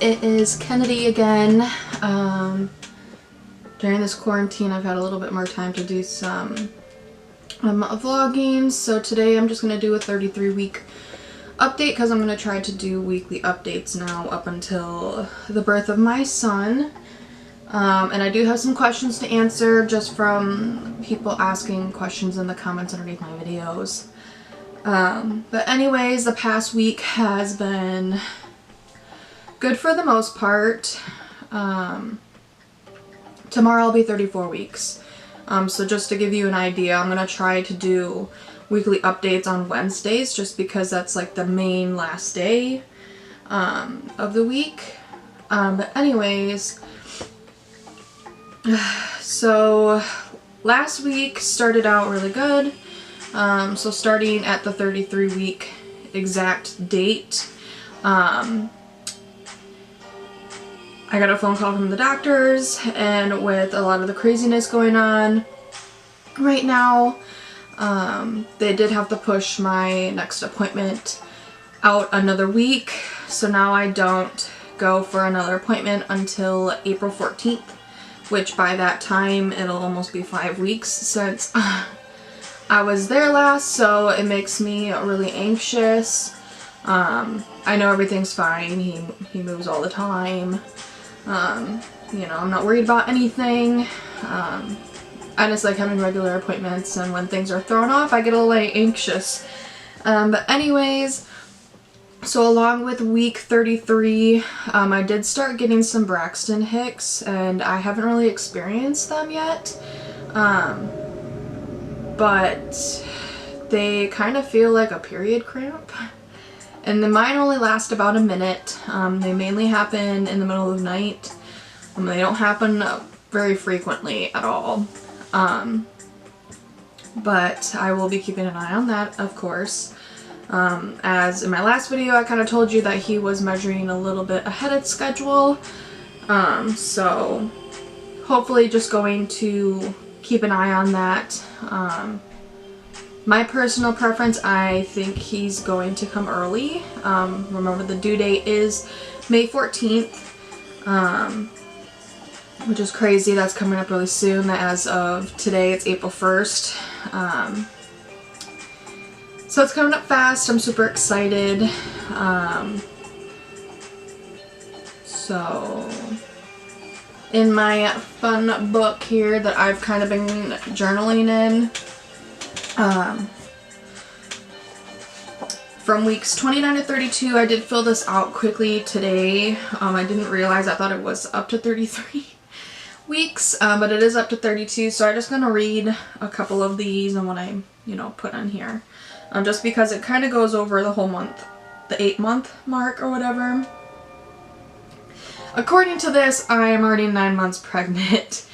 it is Kennedy again. During this quarantine I've had a little bit more time to do some vlogging, so today I'm just going to do a 33-week update because I'm going to try to do weekly updates now up until the birth of my son. And I do have some questions to answer just from people asking questions in the comments underneath my videos. But anyways, the past week has been good for the most part. Tomorrow I'll be 34 weeks. So just to give you an idea, I'm going to try to do weekly updates on Wednesdays just because that's like the main last day of the week. But anyways, so last week started out really good. So starting at the 33-week exact date, I got a phone call from the doctors, and with a lot of the craziness going on right now, they did have to push my next appointment out another week. So now I don't go for another appointment until April 14th, which by that time it'll almost be 5 weeks since I was there last, so it makes me really anxious. I know everything's fine. He moves all the time. You know, I'm not worried about anything. I just like having regular appointments, and when things are thrown off, I get a little anxious. But anyways, so along with week 33, I did start getting some Braxton Hicks, and I haven't really experienced them yet. But they kind of feel like a period cramp. And mine only last about a minute. They mainly happen in the middle of the night. They don't happen very frequently at all. But I will be keeping an eye on that, of course. As in my last video, I kind of told you that he was measuring a little bit ahead of schedule. So hopefully just going to keep an eye on that. My personal preference, I think he's going to come early. Remember, the due date is May 14th, which is crazy. That's coming up really soon. As of today, it's April 1st. So it's coming up fast. I'm super excited. So in my fun book here that I've kind of been journaling in, from weeks 29 to 32, I did fill this out quickly today. I didn't realize, I thought it was up to 33 weeks, but it is up to 32, so I'm just going to read a couple of these and what I, put on here. Just because it kind of goes over the whole month, the 8-month mark or whatever. According to this, I am already 9 months pregnant.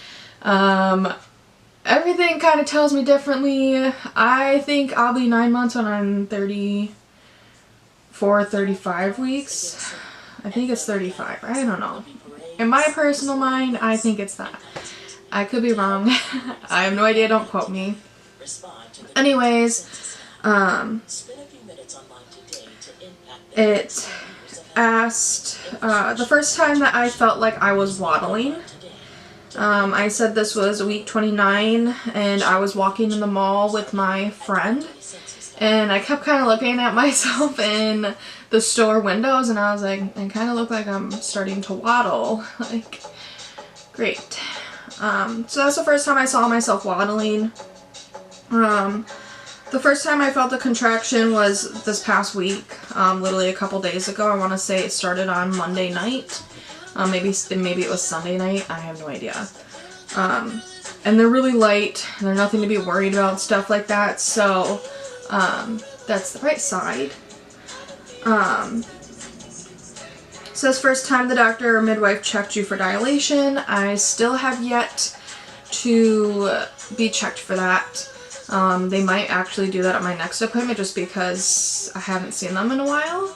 Everything kind of tells me differently. I think I'll be 9 months when I'm 34, 35 weeks. I think it's 35, right? I don't know. In my personal mind, I think it's that. I could be wrong. I have no idea, don't quote me. Anyways, it asked, the first time that I felt like I was waddling, I said this was week 29, and I was walking in the mall with my friend, and I kept kind of looking at myself in the store windows, and I was like, I kind of look like I'm starting to waddle. Like, great. So that's the first time I saw myself waddling. The first time I felt a contraction was this past week, literally a couple days ago. I want to say it started on Monday night. Maybe it was Sunday night. I have no idea. And they're really light. And they're nothing to be worried about, stuff like that. So that's the right side. Says first time the doctor or midwife checked you for dilation. I still have yet to be checked for that. They might actually do that at my next appointment just because I haven't seen them in a while.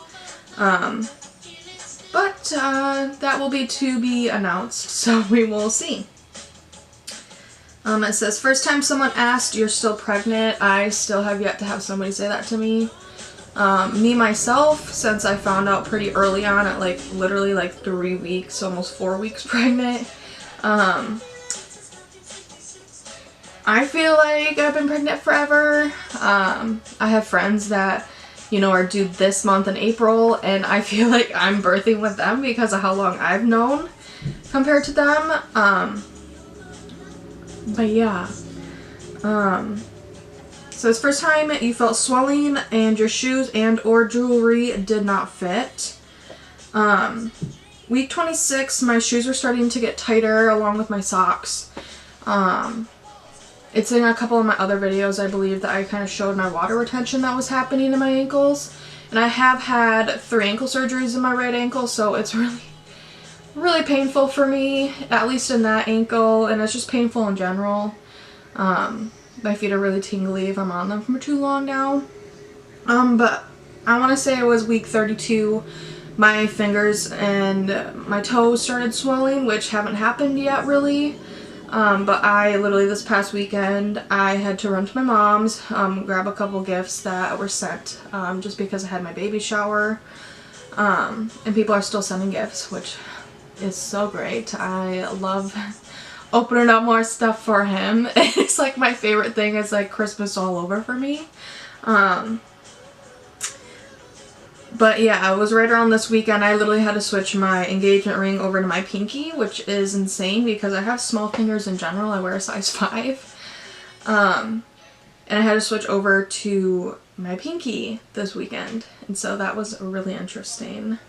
But that will be to be announced, so we will see. It says, first time someone asked, you're still pregnant. I still have yet to have somebody say that to me. Me myself, since I found out pretty early on at like literally like 3 weeks, almost 4 weeks pregnant, I feel like I've been pregnant forever. I have friends that, you know, are due this month in April, and I feel like I'm birthing with them because of how long I've known compared to them. But yeah. So it's first time you felt swelling and your shoes and or jewelry did not fit. Week 26, my shoes were starting to get tighter along with my socks. It's in a couple of my other videos, I believe, that I kind of showed my water retention that was happening in my ankles. And I have had 3 ankle surgeries in my right ankle, so it's really painful for me, at least in that ankle, and it's just painful in general. My feet are really tingly if I'm on them for too long now. But I want to say it was week 32, my fingers and my toes started swelling, which haven't happened yet really. But I literally this past weekend, I had to run to my mom's, grab a couple gifts that were sent, just because I had my baby shower. And people are still sending gifts, which is so great. I love opening up more stuff for him. It's like my favorite thing is like Christmas all over for me. But yeah, it was right around this weekend I literally had to switch my engagement ring over to my pinky, which is insane because I have small fingers in general. I wear a size 5. And I had to switch over to my pinky this weekend. And so that was really interesting.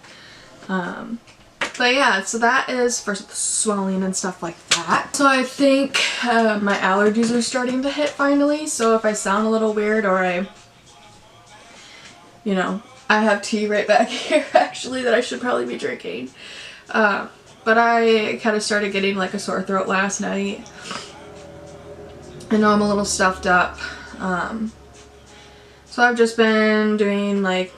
But yeah, so that is for swelling and stuff like that. So I think my allergies are starting to hit finally. So if I sound a little weird or I have tea right back here actually that I should probably be drinking. But I kind of started getting like a sore throat last night. I know I'm a little stuffed up. So I've just been doing like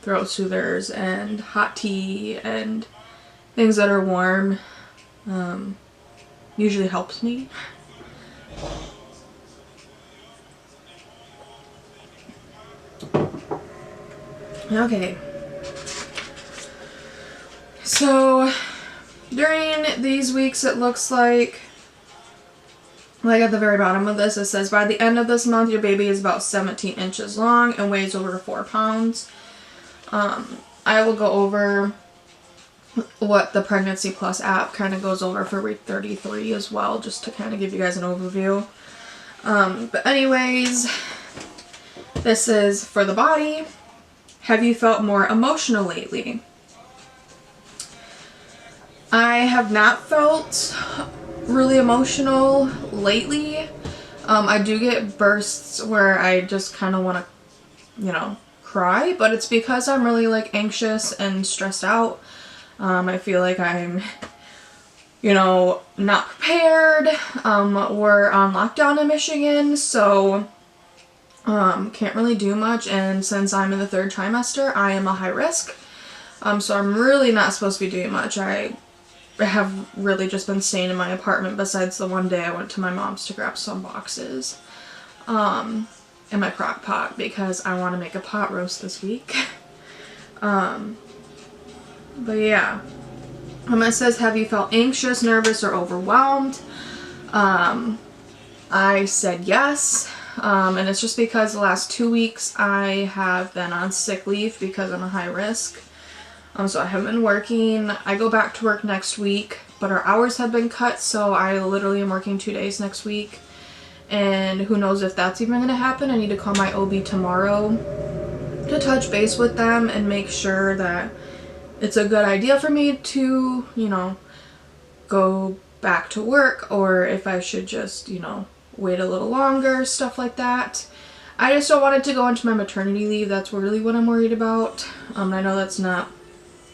throat soothers and hot tea and things that are warm. Usually helps me. Okay, so during these weeks it looks like at the very bottom of this it says by the end of this month your baby is about 17 inches long and weighs over 4 pounds. I will go over what the Pregnancy Plus app kind of goes over for week 33 as well, just to kind of give you guys an overview. But anyways, this is for the body. Have you felt more emotional lately? I have not felt really emotional lately. I do get bursts where I just kind of want to, cry, but it's because I'm really like anxious and stressed out. I feel like I'm, not prepared. We're on lockdown in Michigan, so can't really do much, and since I'm in the 3rd trimester, I am a high risk. So I'm really not supposed to be doing much. I have really just been staying in my apartment besides the one day I went to my mom's to grab some boxes. In my crock pot because I want to make a pot roast this week. But yeah. It says, have you felt anxious, nervous, or overwhelmed? I said yes. And it's just because the last 2 weeks I have been on sick leave because I'm a high risk. So I haven't been working. I go back to work next week, but our hours have been cut, so I literally am working 2 days next week. And who knows if that's even going to happen. I need to call my OB tomorrow to touch base with them and make sure that it's a good idea for me to, go back to work, or if I should just, wait a little longer, stuff like that. I just don't want it to go into my maternity leave. That's really what I'm worried about. I know that's not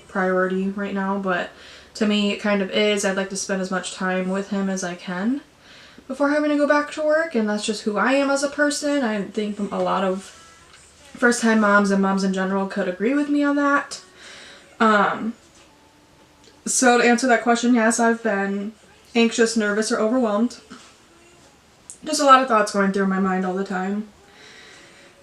priority right now, but to me it kind of is. I'd like to spend as much time with him as I can before having to go back to work, and that's just who I am as a person. I think a lot of first-time moms and moms in general could agree with me on that. So to answer that question, yes, I've been anxious, nervous, or overwhelmed. Just a lot of thoughts going through my mind all the time.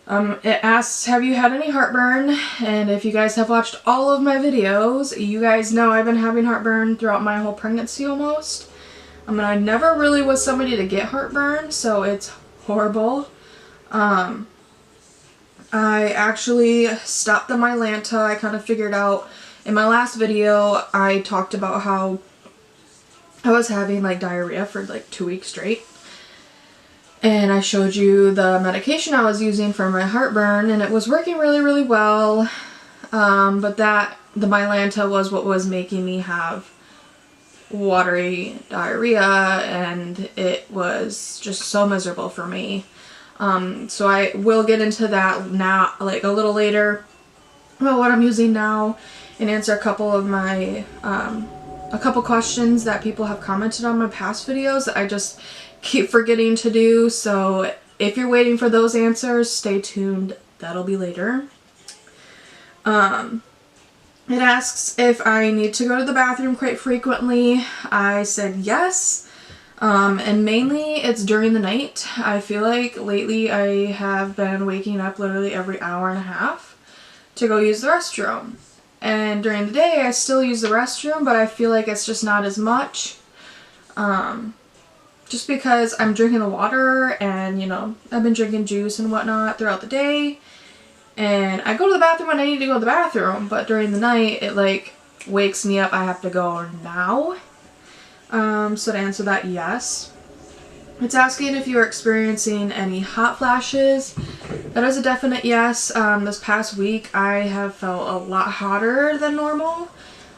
It asks, have you had any heartburn? And if you guys have watched all of my videos, you guys know I've been having heartburn throughout my whole pregnancy almost. I never really was somebody to get heartburn, so it's horrible. I actually stopped the Mylanta. I kind of figured out, in my last video, I talked about how I was having like diarrhea for like 2 weeks straight. And I showed you the medication I was using for my heartburn, and it was working really, really well. But the Mylanta was what was making me have watery diarrhea, and it was just so miserable for me. So I will get into that now, like a little later, about what I'm using now, and answer a couple of my, a couple questions that people have commented on my past videos that I just keep forgetting to do. So if you're waiting for those answers, stay tuned. That'll be later. It asks if I need to go to the bathroom quite frequently. I said yes. And mainly it's during the night. I feel like lately I have been waking up literally every hour and a half to go use the restroom. And during the day I still use the restroom, but I feel like it's just not as much. Just because I'm drinking the water and, you know, I've been drinking juice and whatnot throughout the day. And I go to the bathroom when I need to go to the bathroom, but during the night it like wakes me up. I have to go now. So to answer that, yes. It's asking if you're experiencing any hot flashes. That is a definite yes. This past week I have felt a lot hotter than normal.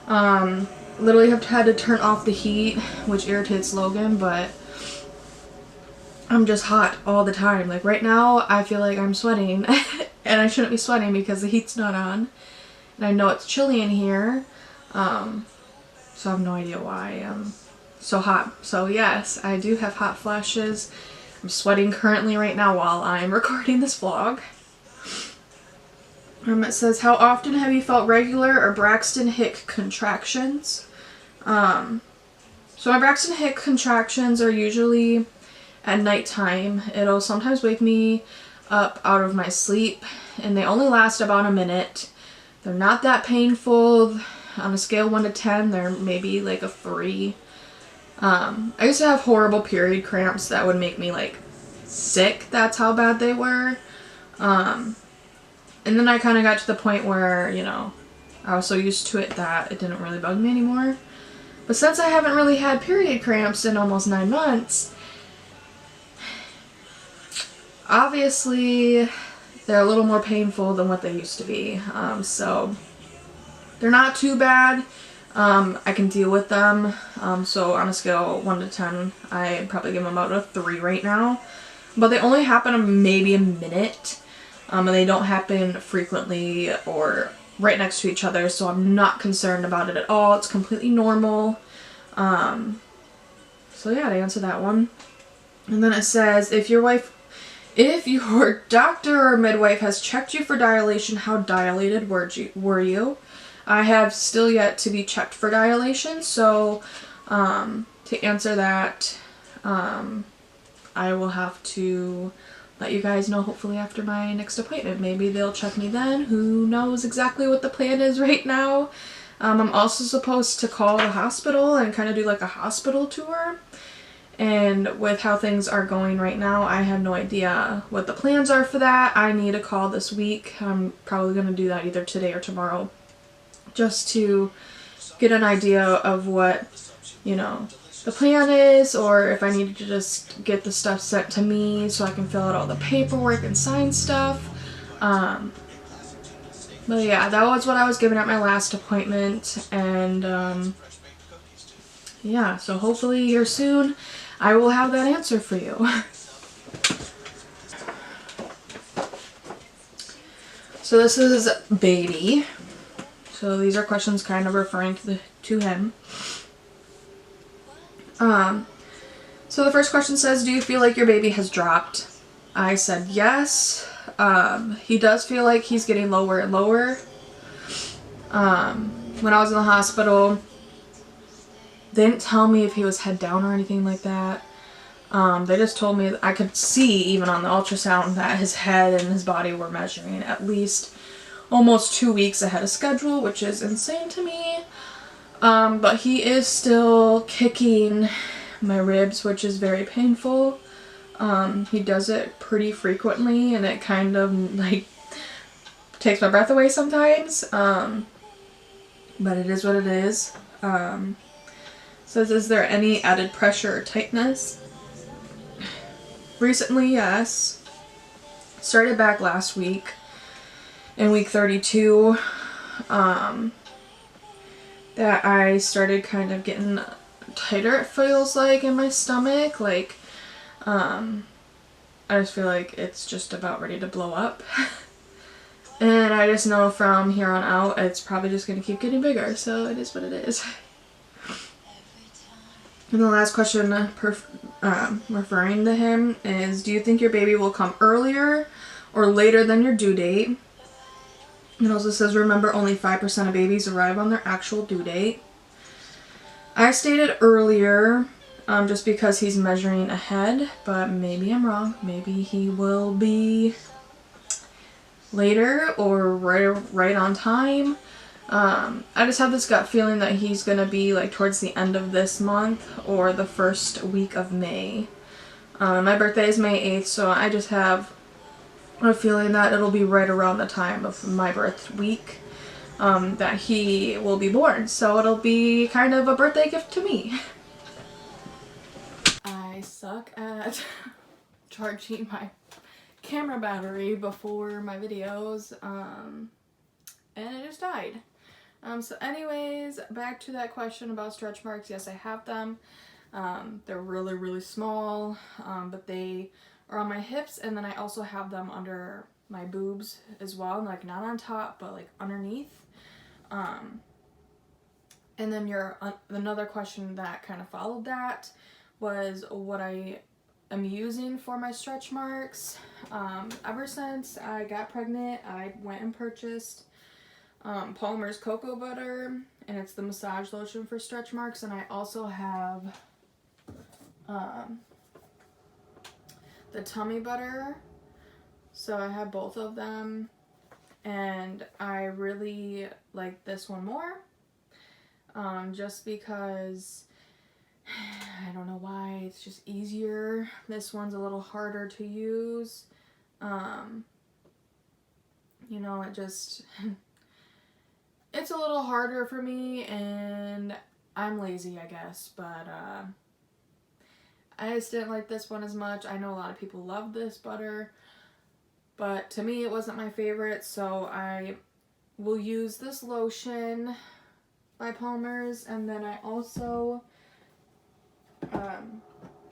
Literally have had to turn off the heat, which irritates Logan, but I'm just hot all the time. Like right now I feel like I'm sweating and I shouldn't be sweating because the heat's not on. And I know it's chilly in here. So I have no idea why I'm so hot. So yes, I do have hot flashes. I'm sweating currently right now while I'm recording this vlog. It says, how often have you felt regular or Braxton Hick contractions? So my Braxton Hick contractions are usually at nighttime. It'll sometimes wake me up out of my sleep, and they only last about a minute. They're not that painful. On a scale of 1 to 10, they're maybe like a 3. I used to have horrible period cramps that would make me like sick. That's how bad they were. And then I kind of got to the point where, you know, I was so used to it that it didn't really bug me anymore. But since I haven't really had period cramps in almost 9 months, obviously they're a little more painful than what they used to be. So they're not too bad. I can deal with them. So on a scale of 1 to 10, I'd probably give them about a 3 right now. But they only happen maybe a minute. And they don't happen frequently or right next to each other, so I'm not concerned about it at all. It's completely normal. So yeah, to answer that one. And then it says, if your doctor or midwife has checked you for dilation, how dilated were you? I have still yet to be checked for dilation, so to answer that, I will have to let you guys know hopefully after my next appointment. Maybe they'll check me then. Who knows exactly what the plan is right now. I'm also supposed to call the hospital and kind of do like a hospital tour. And with how things are going right now, I have no idea what the plans are for that. I need a call this week. I'm probably going to do that either today or tomorrow, just to get an idea of what, you know, the plan is, or if I need to just get the stuff sent to me so I can fill out all the paperwork and sign stuff. But yeah, that was what I was given at my last appointment, and yeah, so hopefully here soon I will have that answer for you. So this is baby. So these are questions kind of referring to him. So the first question says, do you feel like your baby has dropped? I said yes. He does feel like he's getting lower and lower. When I was in the hospital, they didn't tell me if he was head down or anything like that. They just told me that I could see even on the ultrasound that his head and his body were measuring at least almost 2 weeks ahead of schedule, which is insane to me. But he is still kicking my ribs, which is very painful. He does it pretty frequently, and it kind of like takes my breath away sometimes. But it is what it is. Says, is there any added pressure or tightness? Recently, yes. Started back last week in week 32. That I started kind of getting tighter, it feels like, in my stomach. Like, I just feel like it's just about ready to blow up. And I just know from here on out, it's probably just going to keep getting bigger. So it is what it is. And the last question referring to him is, do you think your baby will come earlier or later than your due date? It also says, remember, only 5% of babies arrive on their actual due date. I stated earlier, just because he's measuring ahead, but maybe I'm wrong. Maybe he will be later or right on time. I just have this gut feeling that he's going to be like towards the end of this month or the first week of May. My birthday is May 8th, so I just have a feeling that it'll be right around the time of my birth week that he will be born. So it'll be kind of a birthday gift to me. I suck at charging my camera battery before my videos, and it just died. So anyways, back to that question about stretch marks. Yes, I have them. They're really, really small, but they are on my hips, and then I also have them under my boobs as well, like not on top, but like underneath. And then another question that kind of followed that was what I am using for my stretch marks. Ever since I got pregnant, I went and purchased Palmer's cocoa butter, and it's the massage lotion for stretch marks, and I also have the tummy butter, so I have both of them, and I really like this one more, just because I don't know why, it's just easier. This one's a little harder to use. You know, it's a little harder for me, and I'm lazy, I guess, but I just didn't like this one as much. I know a lot of people love this butter, but to me it wasn't my favorite, so I will use this lotion by Palmer's, and then I also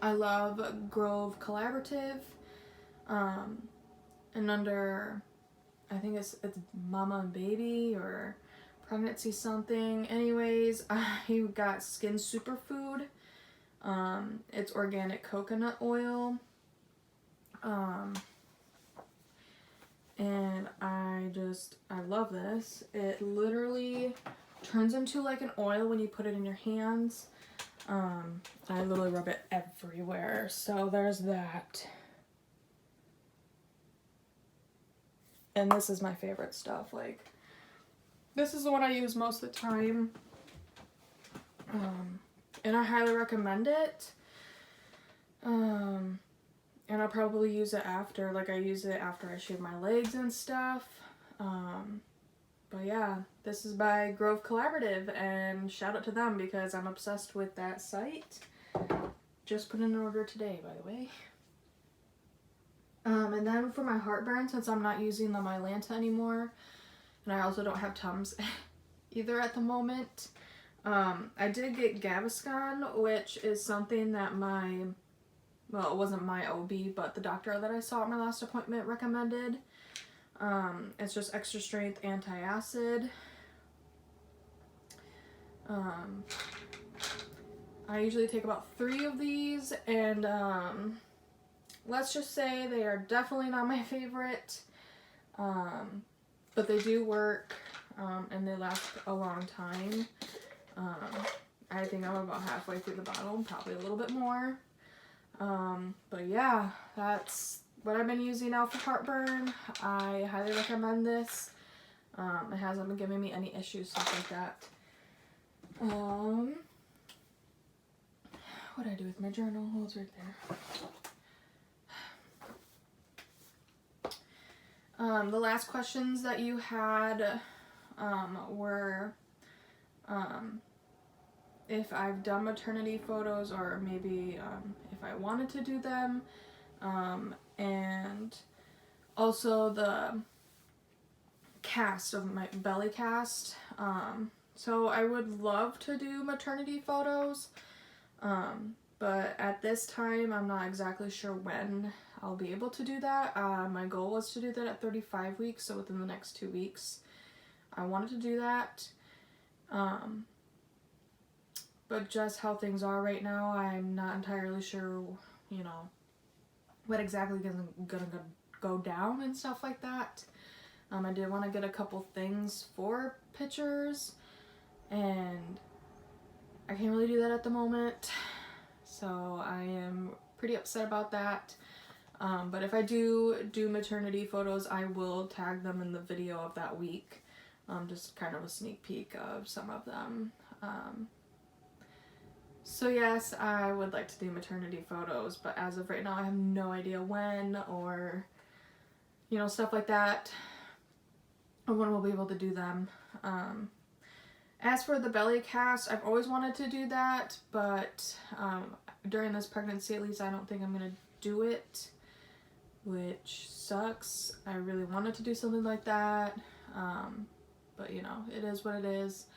I love Grove Collaborative, and under, I think it's Mama and Baby or Pregnancy something. Anyways, I got Skin Superfood. It's organic coconut oil. And I love this. It literally turns into like an oil when you put it in your hands. I literally rub it everywhere. So there's that. And this is my favorite stuff. Like, this is the one I use most of the time. And I highly recommend it. And I'll probably use it after, like I use it after I shave my legs and stuff. But yeah, this is by Grove Collaborative, and shout out to them because I'm obsessed with that site. Just put in an order today, by the way. And then for my heartburn, since I'm not using the Mylanta anymore, and I also don't have Tums either at the moment, I did get Gaviscon, which is something that well, it wasn't my OB, but the doctor that I saw at my last appointment recommended. It's just extra strength antacid. I usually take about 3 of these, and let's just say they are definitely not my favorite, but they do work, and they last a long time. I think I'm about halfway through the bottle, probably a little bit more. But yeah, that's what I've been using now for heartburn. I highly recommend this. It hasn't been giving me any issues, stuff like that. What did I do with my journal? Oh, it's right there. The last questions that you had were if I've done maternity photos, or maybe if I wanted to do them, and also the cast of my belly cast. So I would love to do maternity photos, but at this time I'm not exactly sure when I'll be able to do that. My goal was to do that at 35 weeks, so within the next 2 weeks I wanted to do that. But just how things are right now, I'm not entirely sure, you know, what exactly is gonna go down and stuff like that. I did want to get a couple things for pictures, and I can't really do that at the moment, so I am pretty upset about that. But if I do maternity photos, I will tag them in the video of that week. Just kind of a sneak peek of some of them. So yes, I would like to do maternity photos, but as of right now I have no idea when, or, you know, stuff like that, or when we'll be able to do them. As for the belly cast, I've always wanted to do that, but during this pregnancy at least I don't think I'm going to do it, which sucks. I really wanted to do something like that, but you know, it is what it is.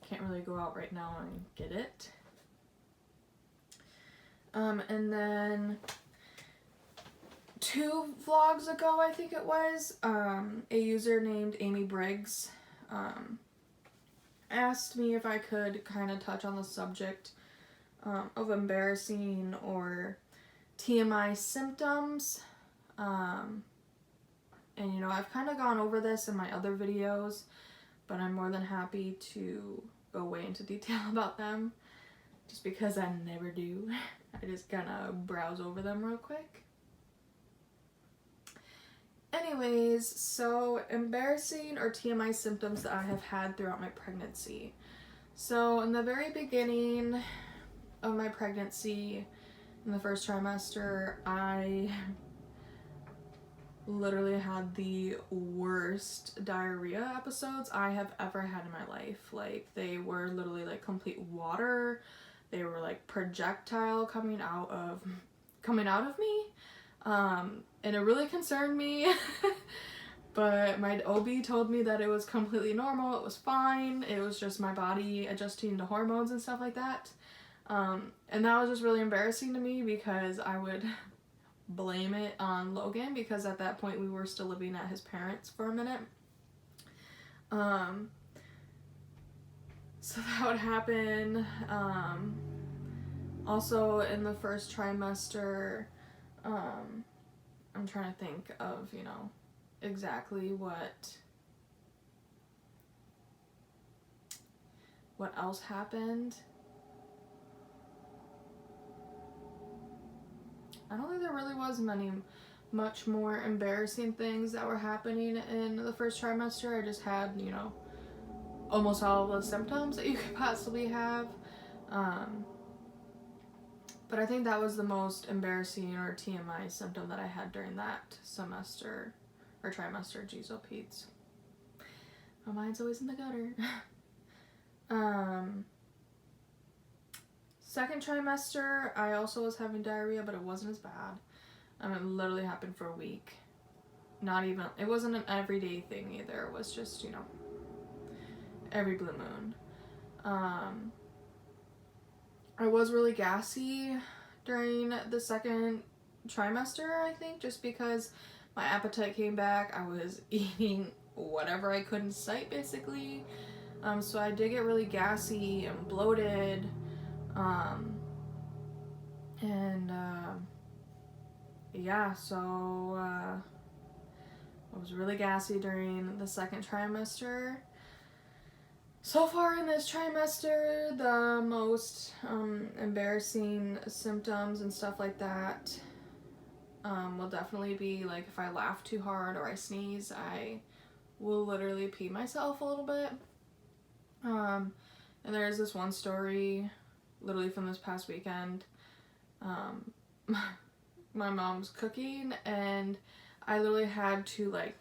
Can't really go out right now and get it. And then 2 vlogs ago, I think it was, a user named Amy Briggs asked me if I could kind of touch on the subject of embarrassing or TMI symptoms. And you know, I've kind of gone over this in my other videos, but I'm more than happy to go way into detail about them, just because I never do. I just kind of browse over them real quick. Anyways, so embarrassing or TMI symptoms that I have had throughout my pregnancy. So in the very beginning of my pregnancy, in the first trimester, I literally had the worst diarrhea episodes I have ever had in my life. Like, they were literally like complete water. They were like projectile coming out of me. And it really concerned me. But my OB told me that it was completely normal, it was fine, it was just my body adjusting to hormones and stuff like that. And that was just really embarrassing to me, because I would blame it on Logan, because at that point we were still living at his parents for a minute. So that would happen. Also in the first trimester, I'm trying to think of, you know, exactly what else happened. I don't think there really was much more embarrassing things that were happening in the first trimester. I just had, you know, almost all of the symptoms that you could possibly have. But I think that was the most embarrassing or TMI symptom that I had during that semester or trimester. Geez, oh Pete's. My mind's always in the gutter. Second trimester, I also was having diarrhea, but it wasn't as bad. It literally happened for a week. Not even, it wasn't an everyday thing either. It was just, you know, every blue moon. I was really gassy during the second trimester, I think, just because my appetite came back. I was eating whatever I could in sight, basically. So I did get really gassy and bloated. Yeah, so I was really gassy during the second trimester. So far in this trimester, the most embarrassing symptoms and stuff like that will definitely be like if I laugh too hard or I sneeze, I will literally pee myself a little bit. And there's this one story literally from this past weekend. My mom's cooking and I literally had to like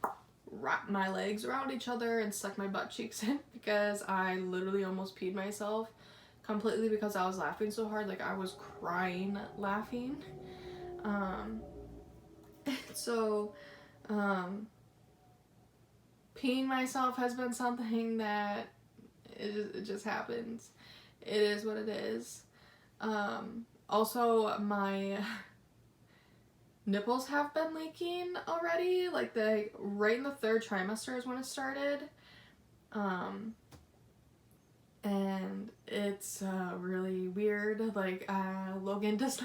wrap my legs around each other and suck my butt cheeks in because I literally almost peed myself completely because I was laughing so hard. Like I was crying laughing. Peeing myself has been something that it just happens. It is what it is. Also my nipples have been leaking already, like right in the 3rd trimester is when it started. And it's really weird. Like Logan gets a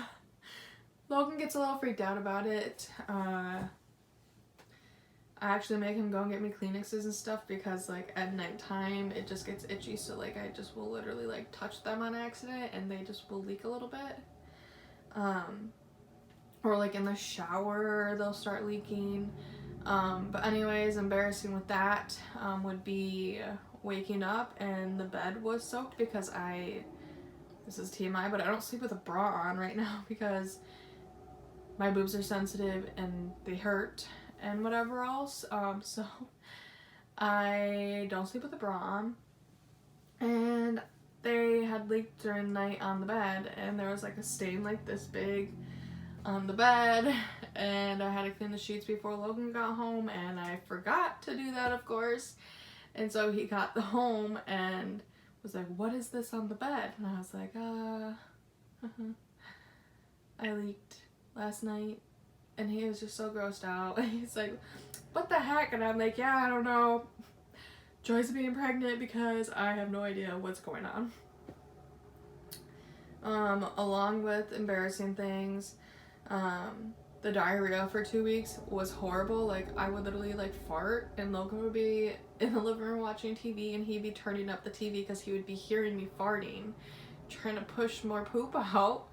little freaked out about it. I actually make him go and get me Kleenexes and stuff because like at nighttime it just gets itchy, so like I just will literally like touch them on accident and they just will leak a little bit. Or like in the shower they'll start leaking. But anyways, embarrassing with that would be waking up and the bed was soaked because this is TMI, but I don't sleep with a bra on right now because my boobs are sensitive and they hurt and whatever else. So I don't sleep with a bra on, and they had leaked during the night on the bed and there was like a stain like this big on the bed, and I had to clean the sheets before Logan got home, and I forgot to do that, of course. And so he got home and was like, "What is this on the bed?" And I was like, I leaked last night. And he was just so grossed out. He's like, "What the heck?" And I'm like, "Yeah, I don't know. Joy's being pregnant because I have no idea what's going on." Along with embarrassing things, the diarrhea for 2 weeks was horrible. Like I would literally like fart and Logan would be in the living room watching TV and he'd be turning up the TV because he would be hearing me farting, trying to push more poop out.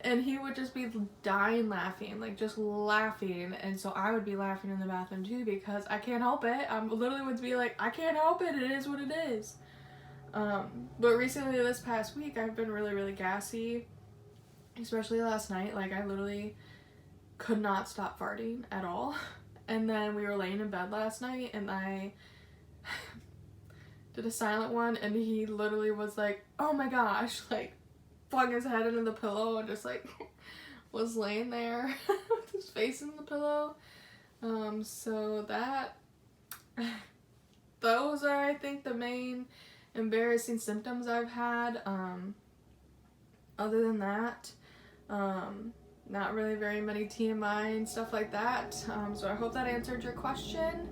And he would just be dying laughing, like just laughing. And so I would be laughing in the bathroom too because I can't help it. I literally would be like, I can't help it. It is what it is. But recently this past week, I've been really, really gassy, especially last night. Like I literally could not stop farting at all. And then we were laying in bed last night and I did a silent one and he literally was like, "Oh my gosh," like flung his head into the pillow and just like was laying there with his face in the pillow. So those are, I think, the main embarrassing symptoms I've had. Other than that, not really very many TMI and stuff like that. So I hope that answered your question.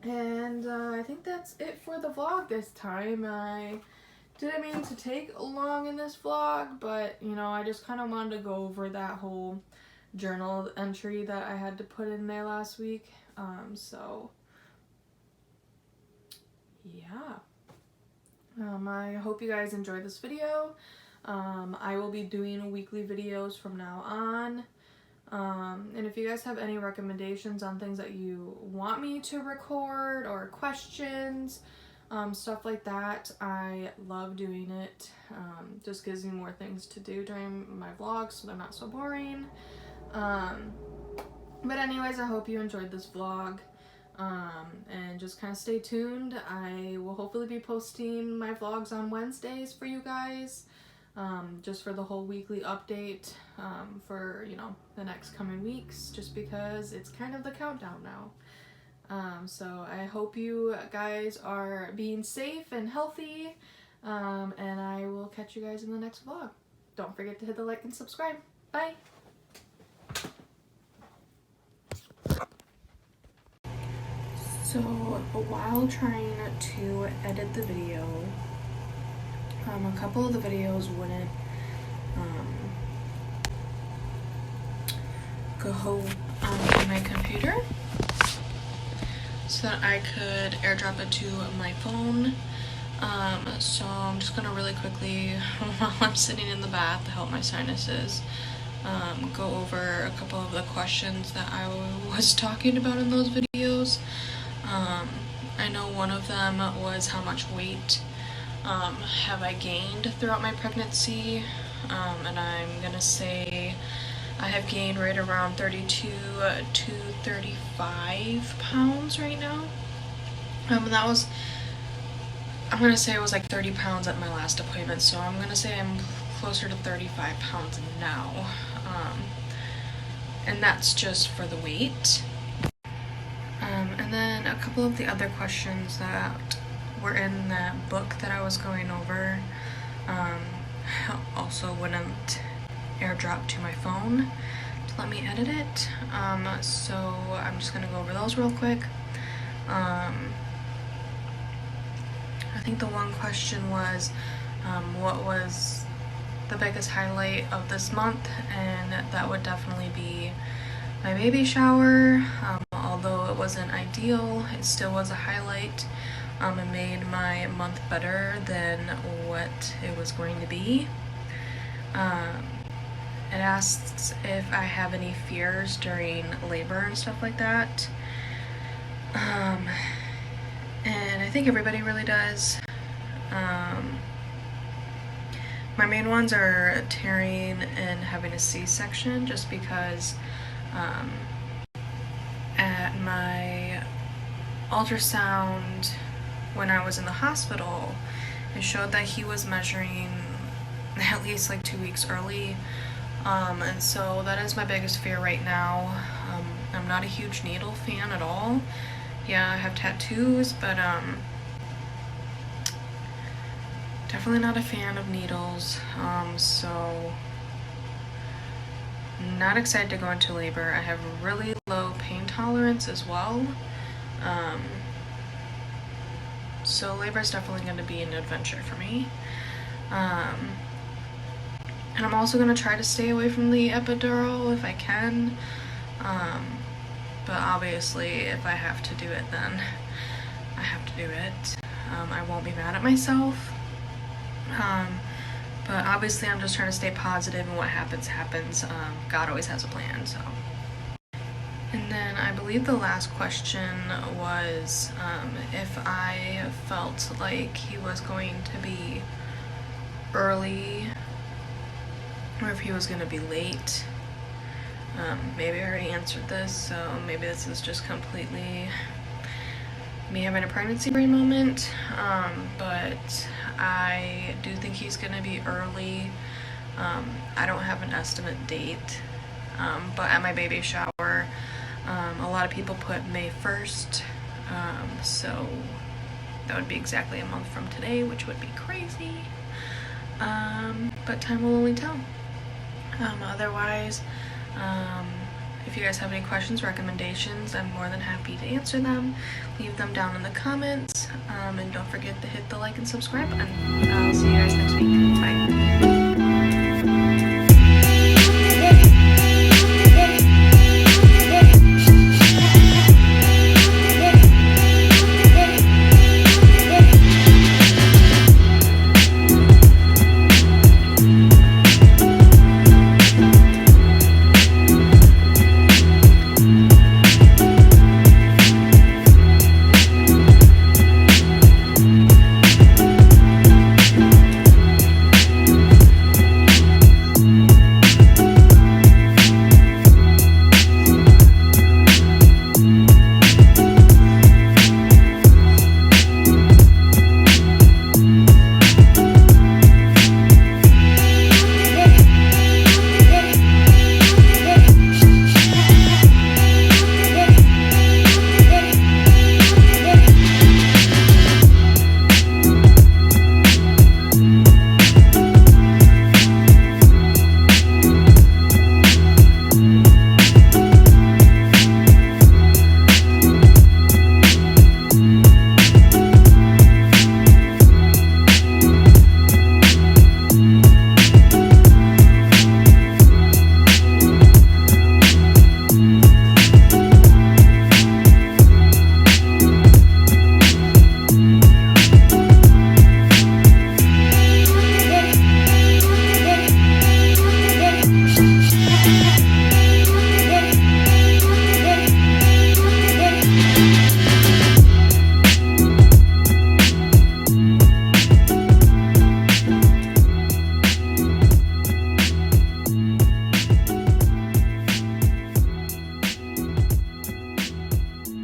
And I think that's it for the vlog this time. I didn't mean to take long in this vlog, but you know, I just kind of wanted to go over that whole journal entry that I had to put in there last week. So yeah. I hope you guys enjoyed this video. I will be doing weekly videos from now on. And if you guys have any recommendations on things that you want me to record or questions, stuff like that, I love doing it. Just gives me more things to do during my vlogs so they're not so boring. But anyways, I hope you enjoyed this vlog. And just kind of stay tuned. I will hopefully be posting my vlogs on Wednesdays for you guys, just for the whole weekly update, for, you know, the next coming weeks, just because it's kind of the countdown now. So I hope you guys are being safe and healthy, and I will catch you guys in the next vlog. Don't forget to hit the like and subscribe. Bye! So while trying to edit the video, a couple of the videos wouldn't go onto my computer. so that I could airdrop it to my phone. So I'm just gonna really quickly, while I'm sitting in the bath to help my sinuses, go over a couple of the questions that I was talking about in those videos. I know one of them was how much weight have I gained throughout my pregnancy, and I'm gonna say I have gained right around 32 to 35 pounds right now. And that was, I'm gonna say it was like 30 pounds at my last appointment, so I'm gonna say I'm closer to 35 pounds now. And that's just for the weight. And then a couple of the other questions that were in that book that I was going over also wouldn't airdrop to my phone to let me edit it. So I'm just gonna go over those real quick. I think the one question was what was the biggest highlight of this month, and that would definitely be my baby shower. Although it wasn't ideal, it still was a highlight. It made my month better than what it was going to be. It asks if I have any fears during labor and stuff like that. And I think everybody really does. My main ones are tearing and having a C-section, just because at my ultrasound when I was in the hospital, it showed that he was measuring at least like 2 weeks early. And so that is my biggest fear right now. I'm not a huge needle fan at all. Yeah, I have tattoos, but definitely not a fan of needles. So not excited to go into labor. I have really low pain tolerance as well. So labor is definitely going to be an adventure for me. And I'm also going to try to stay away from the epidural if I can. But obviously, if I have to do it, then I have to do it. I won't be mad at myself. But obviously, I'm just trying to stay positive, and what happens, happens. God always has a plan, so. And then I believe the last question was if I felt like he was going to be early or if he was going to be late. Maybe I already answered this, so maybe this is just completely me having a pregnancy brain moment. But I do think he's going to be early. I don't have an estimate date, but at my baby shower, a lot of people put May 1st, so that would be exactly a month from today, which would be crazy. But time will only tell. Otherwise, if you guys have any questions, recommendations, I'm more than happy to answer them. Leave them down in the comments, and don't forget to hit the like and subscribe button. I'll see you guys next week. Bye.